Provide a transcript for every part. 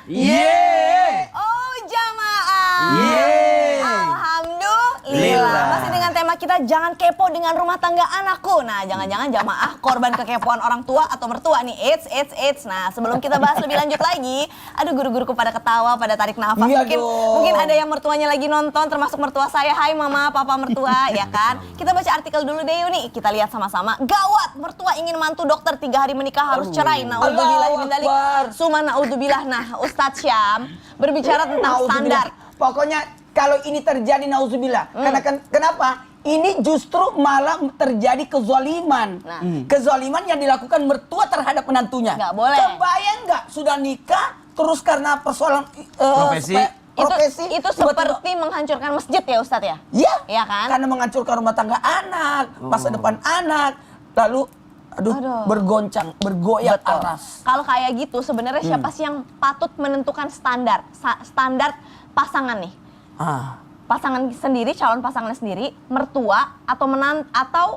Yeay. Oh jamaah. Yeay. Alhamdulillah. Masih dengan tema kita jangan kepo dengan rumah tangga anakku. Nah, jangan-jangan jamaah korban kekepoan orang tua atau mertua nih. Eits. Nah, sebelum kita bahas lebih lanjut lagi, aduh guru-guruku pada ketawa, pada tarik nafas. Iya Mungkin ada yang mertuanya lagi nonton, termasuk mertua saya. Hai mama, papa mertua, ya kan? Kita baca artikel dulu deh yuk nih. Kita lihat sama-sama. Gawat, mertua ingin mantu dokter 3 hari menikah harus cerai. Naudzubillah min dzalik. Suma naudzubillah. Nah, Ustadz Syam berbicara tentang standar. Pokoknya kalau ini terjadi nauzubillah. Karena kenapa? Ini justru malah terjadi kezaliman. Kezaliman yang dilakukan mertua terhadap menantunya. Nggak boleh. Kebayang nggak sudah nikah terus karena persoalan Profesi. Itu seperti menghancurkan masjid ya Ustadz ya? Iya. Iya kan? Karena menghancurkan rumah tangga anak, masa depan anak, lalu bergoncang, bergoyang aras. Kalau kayak gitu sebenarnya siapa sih yang patut menentukan standar pasangan nih? Pasangan sendiri, calon pasangan sendiri, mertua atau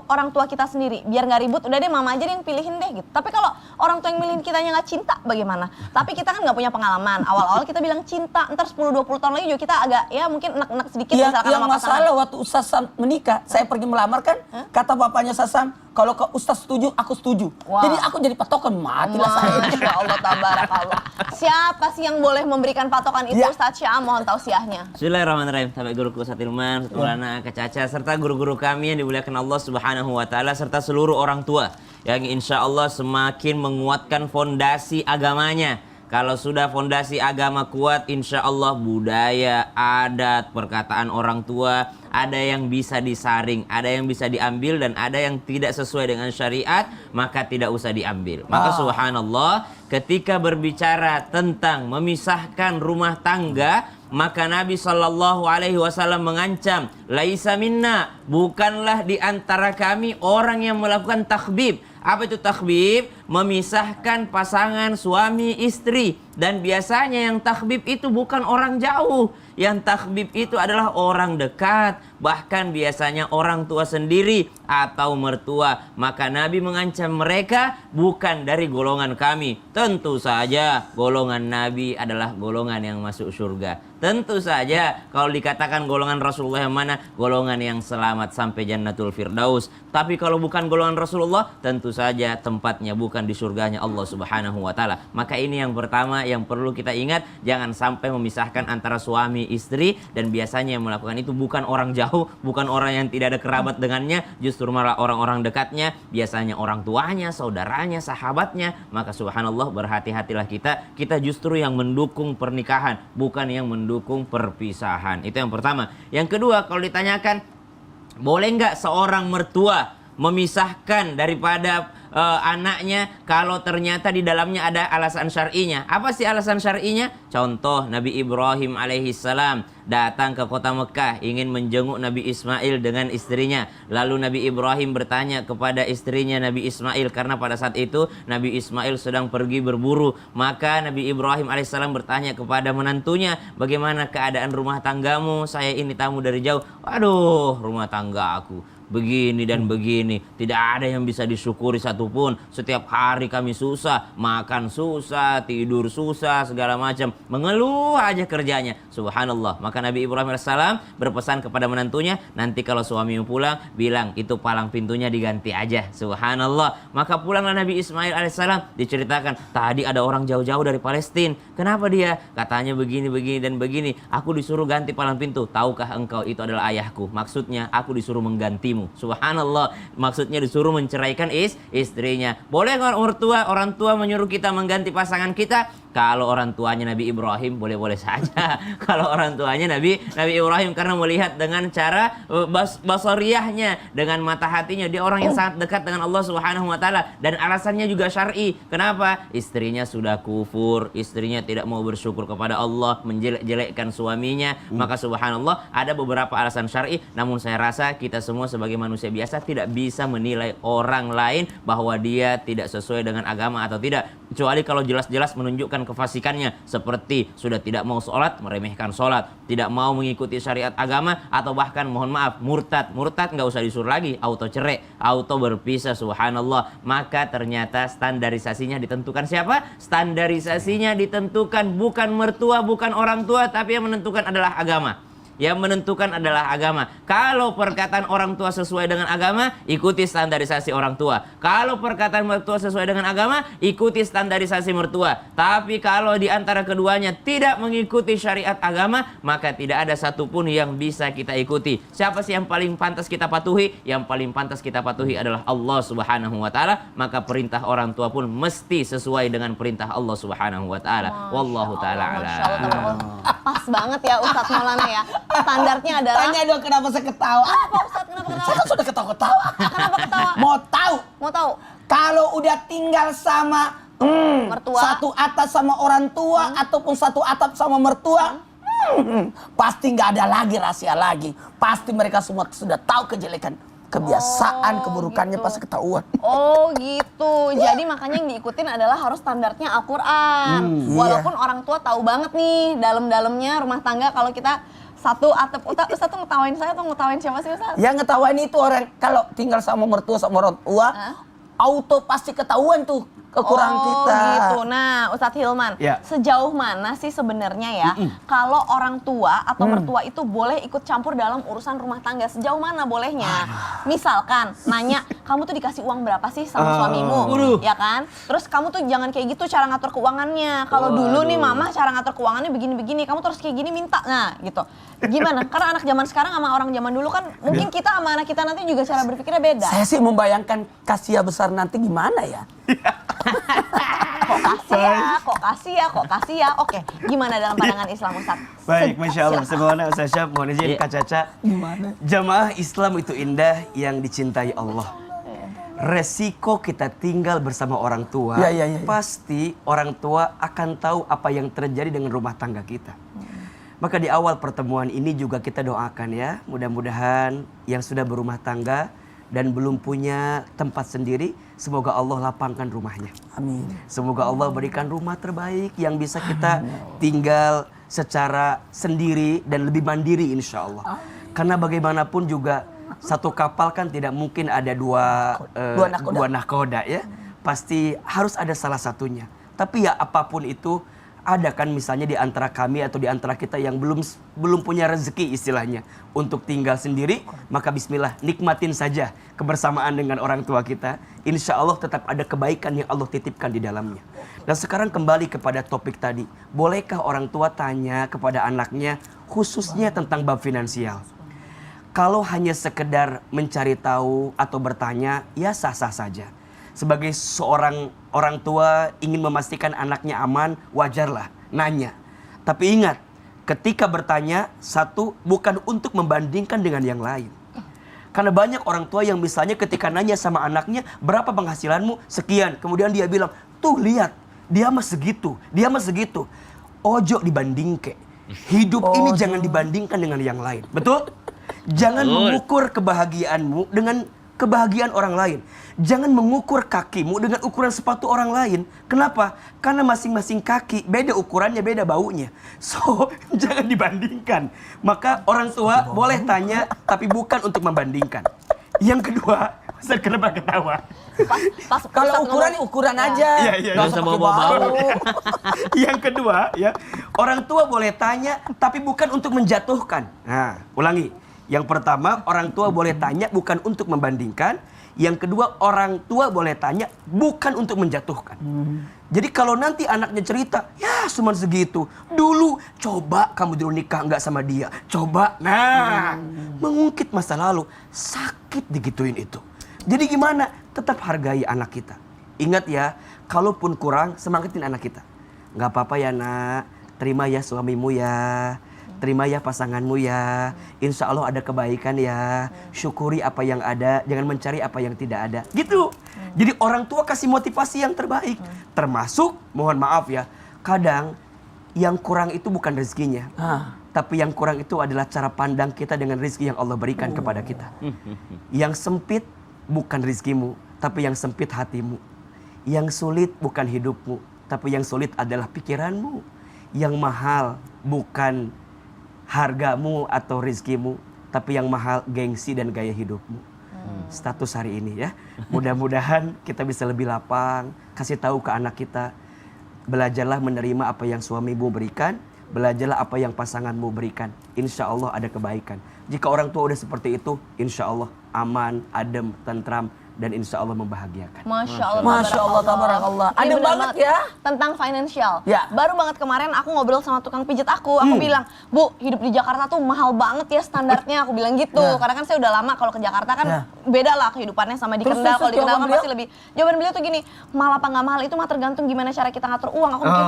orang tua kita sendiri. Biar nggak ribut, udah deh mama aja yang pilihin deh gitu. Tapi kalau orang tua yang milihin kitanya nggak cinta bagaimana? Tapi kita kan nggak punya pengalaman. Awal-awal kita bilang cinta, ntar 10-20 tahun lagi juga kita agak ya mungkin enak-enak sedikit misalkan Yang sama pasangan. masalah waktu Ustaz Sam menikah, saya pergi melamar kan, kata bapaknya Ustaz Sam, kalau Ustaz setuju, aku setuju. Wah. Jadi aku jadi patokan, matilah saya. Masya Allah, tabarakallah. Siapa sih yang boleh memberikan patokan itu Ustadz Syam? Mohon tausiahnya. Bismillahirrahmanirrahim. Sampai guruku Ustaz Ilman, Ustaz Maulana, Kak Caca, serta guru-guru kami yang dimuliakan Allah Subhanahu wa taala serta seluruh orang tua yang insya Allah semakin menguatkan fondasi agamanya. Kalau sudah fondasi agama kuat, insya Allah budaya, adat, perkataan orang tua ada yang bisa disaring, ada yang bisa diambil dan ada yang tidak sesuai dengan syariat, maka tidak usah diambil. Maka subhanallah, ketika berbicara tentang memisahkan rumah tangga, maka Nabi SAW mengancam, laisa minna, bukanlah di antara kami orang yang melakukan takhbib. Apa itu takhbib? Memisahkan pasangan suami istri. Dan biasanya yang takhbib itu bukan orang jauh. Yang takhbib itu adalah orang dekat. Bahkan biasanya orang tua sendiri atau mertua. Maka Nabi mengancam mereka bukan dari golongan kami. Tentu saja golongan Nabi adalah golongan yang masuk surga. Tentu saja kalau dikatakan golongan Rasulullah yang mana? Golongan yang selamat sampai Jannatul Firdaus. Tapi kalau bukan golongan Rasulullah, tentu saja tempatnya bukan di surganya Allah Subhanahu wa taala. Maka ini yang pertama yang perlu kita ingat, jangan sampai memisahkan antara suami istri, dan biasanya yang melakukan itu bukan orang jauh, bukan orang yang tidak ada kerabat dengannya, justru malah orang-orang dekatnya, biasanya orang tuanya, saudaranya, sahabatnya. Maka subhanallah, berhati-hatilah kita justru yang mendukung pernikahan, bukan yang mendukung perpisahan. Itu yang pertama. Yang kedua, kalau ditanyakan boleh nggak seorang mertua memisahkan daripada anaknya kalau ternyata di dalamnya ada alasan syar'inya. Apa sih alasan syar'inya? Contoh, Nabi Ibrahim alaihissalam datang ke kota Mekah ingin menjenguk Nabi Ismail dengan istrinya. Lalu Nabi Ibrahim bertanya kepada istrinya Nabi Ismail, karena pada saat itu Nabi Ismail sedang pergi berburu. Maka Nabi Ibrahim alaihissalam bertanya kepada menantunya, bagaimana keadaan rumah tanggamu? Saya ini tamu dari jauh. Aduh, rumah tangga aku begini dan begini, tidak ada yang bisa disyukuri satupun. Setiap hari kami susah, makan susah, tidur susah, segala macam, mengeluh aja kerjanya. Subhanallah. Maka Nabi Ibrahim AS berpesan kepada menantunya, nanti kalau suamimu pulang, bilang itu palang pintunya diganti aja. Subhanallah. Maka pulanglah Nabi Ismail AS. Diceritakan, tadi ada orang jauh-jauh dari Palestina. Kenapa dia? Katanya begini, begini dan begini. Aku disuruh ganti palang pintu. Tahukah engkau itu adalah ayahku? Maksudnya aku disuruh menggantimu. Subhanallah, maksudnya disuruh menceraikan istrinya. Boleh orang tua menyuruh kita mengganti pasangan kita? Kalau orang tuanya Nabi Ibrahim boleh-boleh saja. Kalau orang tuanya Nabi Ibrahim, karena melihat dengan cara basariyahnya, dengan mata hatinya, dia orang yang sangat dekat dengan Allah Subhanahu wa taala, dan alasannya juga syar'i. Kenapa? Istrinya sudah kufur, istrinya tidak mau bersyukur kepada Allah, menjelek-jelekkan suaminya. Maka subhanallah, ada beberapa alasan syar'i, namun saya rasa kita semua sebagai sebagai manusia biasa tidak bisa menilai orang lain bahwa dia tidak sesuai dengan agama atau tidak. Kecuali kalau jelas-jelas menunjukkan kefasikannya. Seperti sudah tidak mau sholat, meremehkan sholat. Tidak mau mengikuti syariat agama, atau bahkan mohon maaf, murtad. Murtad nggak usah disuruh lagi, auto cerai, auto berpisah, subhanallah. Maka ternyata standarisasinya ditentukan siapa? Standarisasinya ditentukan bukan mertua, bukan orang tua, tapi yang menentukan adalah agama. Yang menentukan adalah agama. Kalau perkataan orang tua sesuai dengan agama, ikuti standarisasi orang tua. Kalau perkataan mertua sesuai dengan agama, ikuti standarisasi mertua. Tapi kalau di antara keduanya tidak mengikuti syariat agama, maka tidak ada satupun yang bisa kita ikuti. Siapa sih yang paling pantas kita patuhi? Yang paling pantas kita patuhi adalah Allah Subhanahu wa taala. Maka perintah orang tua pun mesti sesuai dengan perintah Allah Subhanahu wa taala. Wallahu taala a'lam. Pas banget ya Ustadz Maulana ya. Standarnya adalah... Tanya dong kenapa saya ketawa. Kenapa Ustadz? Kenapa ketawa? Saya kan sudah ketawa-ketawa. Kenapa ketawa? Mau tahu? Mau tahu? Kalau udah tinggal sama Mertua. satu atap sama orang tua ataupun satu atap sama mertua, pasti nggak ada lagi rahasia lagi. Pasti mereka semua sudah tahu kejelekan, kebiasaan, keburukannya gitu. pasti ketahuan. Oh gitu. Jadi makanya yang diikutin adalah harus standarnya Al-Quran. Walaupun orang tua tahu banget nih dalam-dalamnya rumah tangga kalau kita satu atap. Ustadz tuh ngetawain saya atau ngetawain siapa sih Ustadz? Yang ngetawain itu orang kalau tinggal sama mertua sama orang tua, auto pasti ketahuan tuh kekurangan kita. Gitu. Nah, Ustadz Hilman, Ya. sejauh mana sih sebenarnya ya kalau orang tua atau mertua itu boleh ikut campur dalam urusan rumah tangga? Sejauh mana bolehnya? Misalkan nanya, kamu tuh dikasih uang berapa sih sama suamimu? Ya kan? Terus kamu tuh jangan kayak gitu cara ngatur keuangannya. Kalau dulu nih mama cara ngatur keuangannya begini-begini, kamu terus kayak gini minta. Nah, gitu. Gimana? Karena anak zaman sekarang sama orang zaman dulu kan mungkin kita sama anak kita nanti juga cara berpikirnya beda. Saya sih membayangkan Kasia besar nanti gimana ya? Kok kasih ya. Oke, gimana dalam pandangan Islam Ustaz? Baik, Masya Allah. Sebagaimana Ustaz Syaf, mohon izin Kak Caca. Gimana? Jamaah Islam itu indah yang dicintai Allah. Resiko kita tinggal bersama orang tua, Ya. pasti orang tua akan tahu apa yang terjadi dengan rumah tangga kita. Maka di awal pertemuan ini juga kita doakan ya, mudah-mudahan yang sudah berumah tangga dan belum punya tempat sendiri, semoga Allah lapangkan rumahnya. Amin. Semoga Allah berikan rumah terbaik yang bisa kita tinggal secara sendiri dan lebih mandiri insya Allah. Karena bagaimanapun juga satu kapal kan tidak mungkin ada dua nahkoda ya. Pasti harus ada salah satunya. Tapi ya apapun itu, ada kan misalnya di antara kami atau di antara kita yang belum punya rezeki istilahnya untuk tinggal sendiri, maka bismillah nikmatin saja kebersamaan dengan orang tua kita. Insya Allah tetap ada kebaikan yang Allah titipkan di dalamnya. Dan sekarang kembali kepada topik tadi, bolehkah orang tua tanya kepada anaknya khususnya tentang bab finansial? Kalau hanya sekedar mencari tahu atau bertanya, ya sah-sah saja. Sebagai seorang orang tua ingin memastikan anaknya aman, wajarlah nanya. Tapi ingat, ketika bertanya, satu, bukan untuk membandingkan dengan yang lain. Karena banyak orang tua yang misalnya ketika nanya sama anaknya, berapa penghasilanmu? Sekian. Kemudian dia bilang, tuh lihat, dia mah segitu. Ojo dibandingke. Hidup ini jangan dibandingkan dengan yang lain. Betul? Jangan mengukur kebahagiaanmu dengan kebahagiaan orang lain. Jangan mengukur kakimu dengan ukuran sepatu orang lain. Kenapa? Karena masing-masing kaki beda ukurannya, beda baunya. So, jangan dibandingkan. Maka orang tua boleh tanya, tapi bukan untuk membandingkan. Yang kedua, Ustaz kenapa ketawa? Kalau ukuran aja. Iya. Nggak usah bau-bau. Yang kedua, ya, orang tua boleh tanya, tapi bukan untuk menjatuhkan. Nah, ulangi. Yang pertama, orang tua boleh tanya bukan untuk membandingkan. Yang kedua, orang tua boleh tanya bukan untuk menjatuhkan. Jadi kalau nanti anaknya cerita, ya cuma segitu. Dulu coba kamu dulu nikah nggak sama dia. Coba, mengungkit masa lalu. Sakit digituin itu. Jadi gimana? Tetap hargai anak kita. Ingat ya, kalaupun kurang, semangatin anak kita. Nggak apa-apa ya nak, terima ya suamimu ya. Terima ya pasanganmu ya. Insya Allah ada kebaikan ya. Syukuri apa yang ada. Jangan mencari apa yang tidak ada. Gitu. Jadi orang tua kasih motivasi yang terbaik. Termasuk, mohon maaf ya, kadang yang kurang itu bukan rezekinya. Tapi yang kurang itu adalah cara pandang kita dengan rezeki yang Allah berikan kepada kita. Yang sempit bukan rezekimu, tapi yang sempit hatimu. Yang sulit bukan hidupmu, tapi yang sulit adalah pikiranmu. Yang mahal bukan hargamu atau rezekimu, tapi yang mahal gengsi dan gaya hidupmu. Status hari ini ya. Mudah-mudahan kita bisa lebih lapang, kasih tahu ke anak kita, belajarlah menerima apa yang suamimu berikan, belajarlah apa yang pasanganmu berikan. Insya Allah ada kebaikan. Jika orang tua udah seperti itu, insya Allah aman, adem, tentram, dan insya Allah membahagiakan. Masya Allah, Masya Allah, tabarakallah. Ini Ada bener banget ya. Tentang financial. Ya. Baru banget kemarin aku ngobrol sama tukang pijat aku bilang, Bu, hidup di Jakarta tuh mahal banget ya standarnya. Aku bilang gitu. Ya. Karena kan saya udah lama kalau ke Jakarta kan Ya. beda lah kehidupannya sama di Terus, Kendal. Kalau di Kendal jawaban kan pasti beliau? lebih. Jawaban beliau tuh gini, mahal apa nggak mahal itu mah tergantung gimana cara kita ngatur uang. Aku mikir,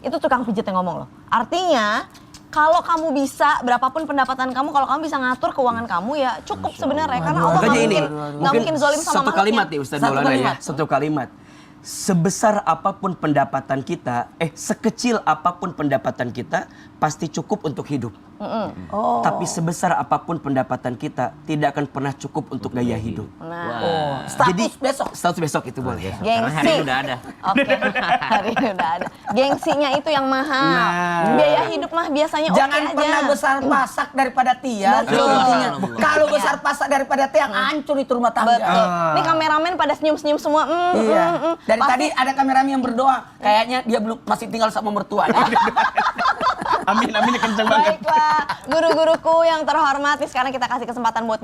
itu tukang pijat yang ngomong loh. Artinya, kalau kamu bisa, berapapun pendapatan kamu, kalau kamu bisa ngatur keuangan kamu ya cukup sebenarnya. Karena Allah Makanya nggak ini, mungkin zolim sama satu makhluknya. kalimat nih Ustaz Satu Maulana ya. kalimat. Satu kalimat. Sebesar apapun pendapatan kita, sekecil apapun pendapatan kita, pasti cukup untuk hidup. Tapi sebesar apapun pendapatan kita, tidak akan pernah cukup untuk gaya hidup. Nah. Status besok. Status besok itu boleh. Karena hari ini udah ada. Oke, hari ini udah ada. Gengsinya itu yang mahal. Nah. Biaya hidup mah biasanya oke Jangan aja. pernah besar pasak daripada tiang. Betul. Itu intinya. Betul. Kalau Iya. besar pasak daripada tiang, hancur itu rumah tangga. Betul. Ini kameramen pada senyum-senyum semua. Iya. Dari Pasti- tadi ada kameramen yang berdoa. Kayaknya dia belum masih tinggal sama mertuanya. Amin, amin, kenceng banget. Baiklah, guru-guruku yang terhormat, sekarang kita kasih kesempatan buat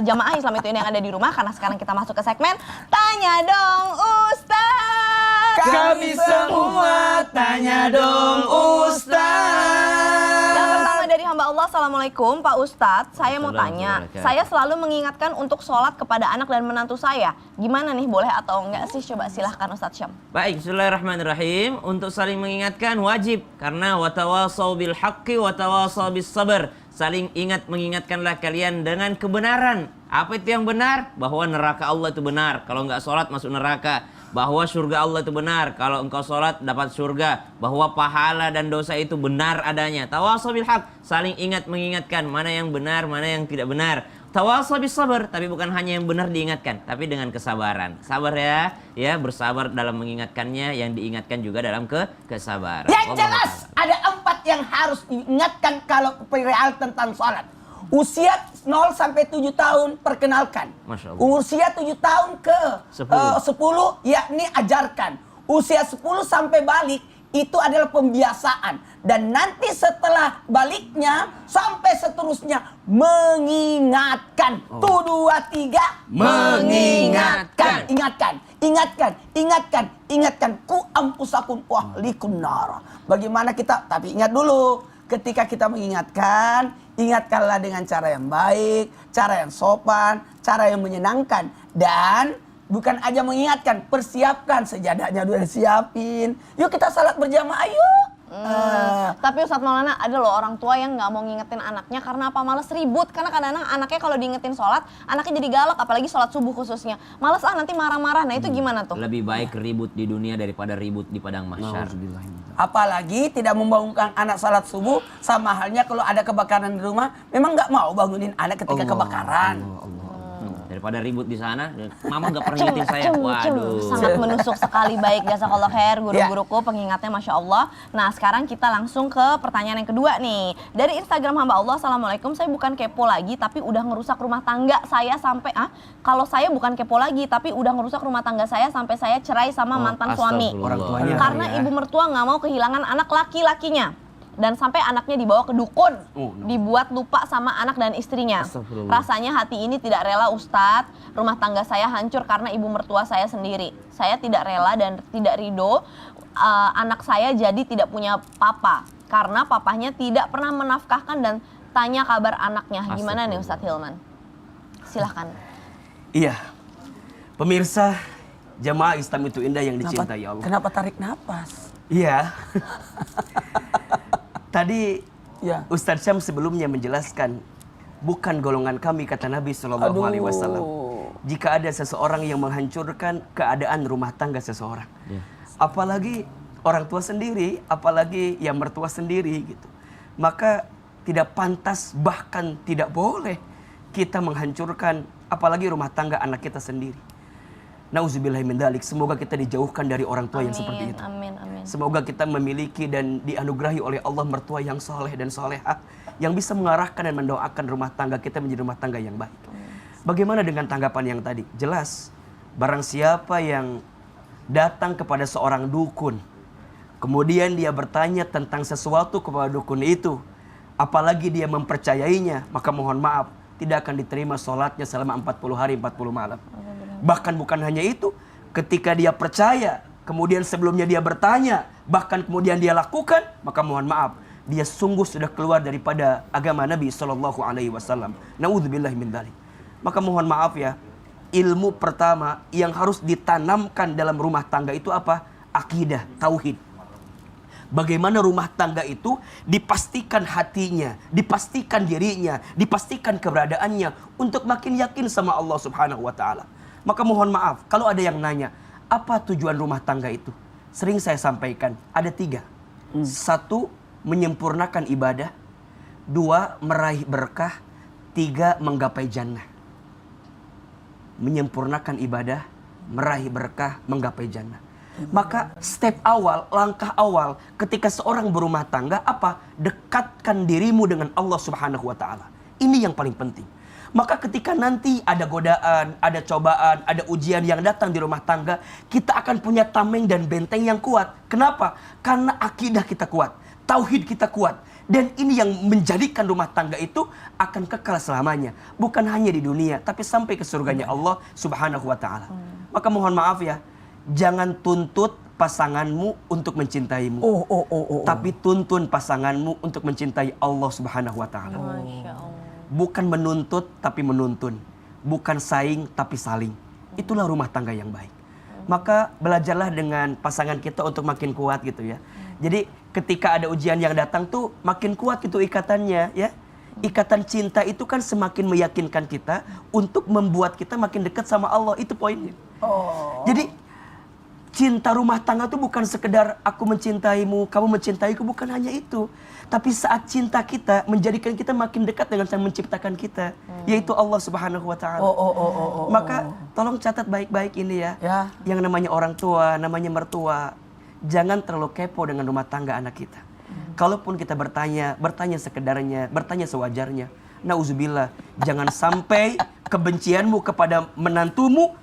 jamaah Islam itu ini yang ada di rumah, karena sekarang kita masuk ke segmen Tanya Dong Ustaz. Kami semua tanya dong Ustaz. Yang pertama dari hamba Allah, Assalamualaikum Pak Ustadz, saya mau Waalaikumsalam tanya, warahmatullahi saya selalu mengingatkan untuk sholat kepada anak dan menantu saya. Gimana nih, boleh atau enggak sih? Coba silahkan Ustadz Syam. Baik, bismillahirrahmanirrahim. Untuk saling mengingatkan wajib, karena watawasau bil haqqi watawasau bis sabr. Saling ingat mengingatkanlah kalian dengan kebenaran. Apa itu yang benar? Bahwa neraka Allah itu benar. Kalau enggak sholat masuk neraka. Bahwa surga Allah itu benar. Kalau engkau sholat dapat surga. Bahwa pahala dan dosa itu benar adanya. Tawasau bil haqq. Saling ingat mengingatkan mana yang benar, mana yang tidak benar. Tawasau bis sabr, tapi bukan hanya yang benar diingatkan, tapi dengan kesabaran. Sabar ya, bersabar dalam mengingatkannya, yang diingatkan juga dalam kesabaran. Yang Wallahu jelas ada 4 yang harus diingatkan kalau perihal tentang sholat. Usia 0 sampai 7 tahun perkenalkan. Masya Allah. Usia 7 tahun ke 10 yakni ajarkan. Usia 10 sampai balik itu adalah pembiasaan. Dan nanti setelah baliknya sampai seterusnya mengingatkan. Tuh 2, 3 mengingatkan. Ingatkan. Ku ampusakun wahlikun nara. Bagaimana kita, tapi ingat dulu. Ketika kita mengingatkan, ingatkanlah dengan cara yang baik, cara yang sopan, cara yang menyenangkan. Dan bukan aja mengingatkan, persiapkan sejadahnya dulu disiapin. Yuk kita salat berjamaah yuk. Tapi Ustadz Maulana, ada loh orang tua yang nggak mau ngingetin anaknya karena apa? Males ribut. Karena kadang-kadang anaknya kalau diingetin sholat, anaknya jadi galak, apalagi sholat subuh khususnya. Males nanti marah-marah. Nah itu gimana tuh? Lebih baik ribut di dunia daripada ribut di padang mahsyar. Apalagi tidak membangunkan anak salat subuh, sama halnya kalau ada kebakaran di rumah, memang nggak mau bangunin anak ketika kebakaran. Daripada ribut di sana, mama nggak pernah ingetin saya. Waduh. Sangat menusuk sekali. Baik, jazakallah khair guru-guruku, pengingatnya Masya Allah. Nah sekarang kita langsung ke pertanyaan yang kedua nih. Dari Instagram hamba Allah, Assalamualaikum, saya bukan kepo lagi tapi udah ngerusak rumah tangga saya sampai, kalau saya bukan kepo lagi tapi udah ngerusak rumah tangga saya sampai saya cerai sama mantan suami. Astagfirullah. Orang tuanya. Karena ya. ibu mertua nggak mau kehilangan anak laki-lakinya. Dan sampai anaknya dibawa ke dukun, dibuat lupa sama anak dan istrinya. Astagfirullah. Rasanya hati ini tidak rela Ustadz, rumah tangga saya hancur karena ibu mertua saya sendiri. Saya tidak rela dan tidak ridho anak saya jadi tidak punya papa. Karena papahnya tidak pernah menafkahkan dan tanya kabar anaknya. Gimana nih Ustadz Hilman? Silahkan. Iya. Pemirsa, jamaah Islam itu indah yang dicintai Allah. Kenapa tarik napas? Iya. Tadi Ya. Ustadz Syam sebelumnya menjelaskan, bukan golongan kami kata Nabi Shallallahu Alaihi Wasallam. Jika ada seseorang yang menghancurkan keadaan rumah tangga seseorang, apalagi orang tua sendiri, apalagi yang mertua sendiri gitu. maka tidak pantas, bahkan tidak boleh kita menghancurkan apalagi rumah tangga anak kita sendiri. Nauzubillahi min dzalik. Semoga kita dijauhkan dari orang tua yang seperti itu. Amin, amin. Semoga kita memiliki dan dianugerahi oleh Allah mertua yang soleh dan solehah, yang bisa mengarahkan dan mendoakan rumah tangga kita menjadi rumah tangga yang baik. Bagaimana dengan tanggapan yang tadi? Jelas, barang siapa yang datang kepada seorang dukun, kemudian dia bertanya tentang sesuatu kepada dukun itu, apalagi dia mempercayainya, maka mohon maaf, tidak akan diterima sholatnya selama 40 hari 40 malam. Bahkan bukan hanya itu, ketika dia percaya, kemudian sebelumnya dia bertanya, bahkan kemudian dia lakukan, maka mohon maaf, dia sungguh sudah keluar daripada agama Nabi SAW. Na'udzubillahi min dzalik. Maka mohon maaf ya, ilmu pertama yang harus ditanamkan dalam rumah tangga itu apa? Akidah, tauhid. Bagaimana rumah tangga itu dipastikan hatinya, dipastikan dirinya, dipastikan keberadaannya untuk makin yakin sama Allah Subhanahu wa taala. Maka mohon maaf kalau ada yang nanya, apa tujuan rumah tangga itu? Sering saya sampaikan, ada 3. 1, menyempurnakan ibadah. 2, meraih berkah. 3, menggapai jannah. Menyempurnakan ibadah, meraih berkah, menggapai jannah. Maka step awal, langkah awal ketika seorang berumah tangga apa? Dekatkan dirimu dengan Allah Subhanahu wa taala. Ini yang paling penting. Maka ketika nanti ada godaan, ada cobaan, ada ujian yang datang di rumah tangga, kita akan punya tameng dan benteng yang kuat. Kenapa? Karena akidah kita kuat, tauhid kita kuat. Dan ini yang menjadikan rumah tangga itu akan kekal selamanya. Bukan hanya di dunia, tapi sampai ke surganya Allah Subhanahu wa ta'ala. Maka mohon maaf ya, jangan tuntut pasanganmu untuk mencintaimu. Tapi tuntun pasanganmu untuk mencintai Allah Subhanahu wa ta'ala. Masya Allah. Bukan menuntut, tapi menuntun. Bukan saing, tapi saling. Itulah rumah tangga yang baik. Maka belajarlah dengan pasangan kita untuk makin kuat gitu ya. Jadi ketika ada ujian yang datang tuh makin kuat gitu ikatannya ya. Ikatan cinta itu kan semakin meyakinkan kita untuk membuat kita makin dekat sama Allah. Itu poinnya. Jadi cinta rumah tangga tuh bukan sekedar aku mencintaimu, kamu mencintaiku, bukan hanya itu. Tapi saat cinta kita menjadikan kita makin dekat dengan Sang menciptakan kita, yaitu Allah Subhanahu wa taala. Maka tolong catat baik-baik ini ya. Yang namanya orang tua, namanya mertua, jangan terlalu kepo dengan rumah tangga anak kita. Kalaupun kita bertanya sekedarnya, bertanya sewajarnya. Nauzubillah, jangan sampai kebencianmu kepada menantumu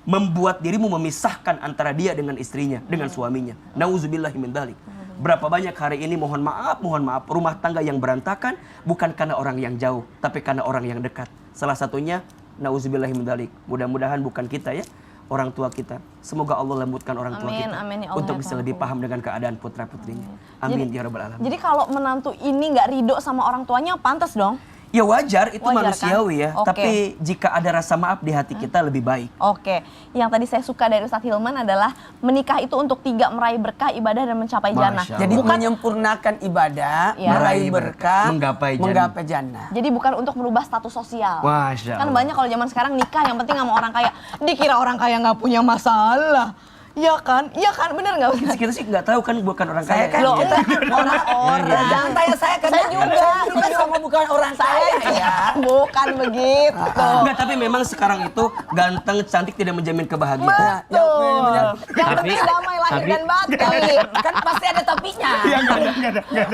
membuat dirimu memisahkan antara dia dengan istrinya, dengan suaminya. Nauzubillahi min dzalik. Berapa banyak hari ini mohon maaf, rumah tangga yang berantakan bukan karena orang yang jauh, tapi karena orang yang dekat. Salah satunya nauzubillahi min dzalik. Mudah-mudahan bukan kita ya, orang tua kita. Semoga Allah lembutkan orang tua kita amin, ya Allah, untuk bisa lebih paham dengan keadaan putra-putrinya. Amin ya rabbal alamin. Jadi kalau menantu ini nggak ridho sama orang tuanya, pantas dong? Ya wajar, itu Wajar, manusiawi kan? ya. Oke. Tapi jika ada rasa maaf di hati kita lebih baik. Oke, yang tadi saya suka dari Ustadz Hilman adalah menikah itu untuk 3, meraih berkah, ibadah, dan mencapai jannah. Masya Allah. Jadi menyempurnakan ibadah, Ya. meraih berkah, Menggapai jannah. Jadi bukan untuk merubah status sosial. Masya Kan Allah. banyak kalau zaman sekarang nikah yang penting sama orang kaya. Dikira orang kaya nggak punya masalah. Iya kan? Iya kan? Bener nggak? Kita sih nggak tahu kan bukan orang Saya kaya. kan Loh, kita orang. jangan tanya saya kan. Saya juga. Kita sama bukan orang kaya ya. Bukan begitu. Enggak, tapi memang sekarang itu ganteng, cantik tidak menjamin kebahagiaan. Betul. Yang Tapi- penting damai lahir tapi- dan batin. Kan pasti ada topinya.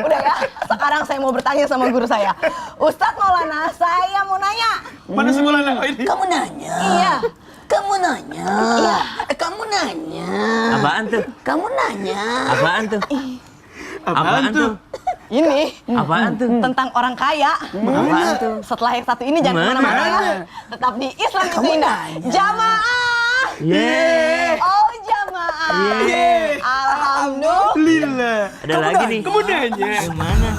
Udah ya, sekarang saya mau bertanya sama guru saya. Ustadz Maulana, saya mau nanya. Mana sebulan ini? Kamu nanya. Iya. Kamu nanya. Kamu nanya. Apaan tuh? Kamu nanya. Apaan tuh? Apaan tuh? Ini Apaan tuh? tentang orang kaya. Apaan tuh? Setelah yang satu ini jangan Mana? kemana-mana ya. Tetap di Islam itu Kamu indah. nanya. Jamaah. Yeay. Oh jamaah. Yeay. Alhamdulillah. Lila. Ada lagi nih. Kamu nanya. Yang mana?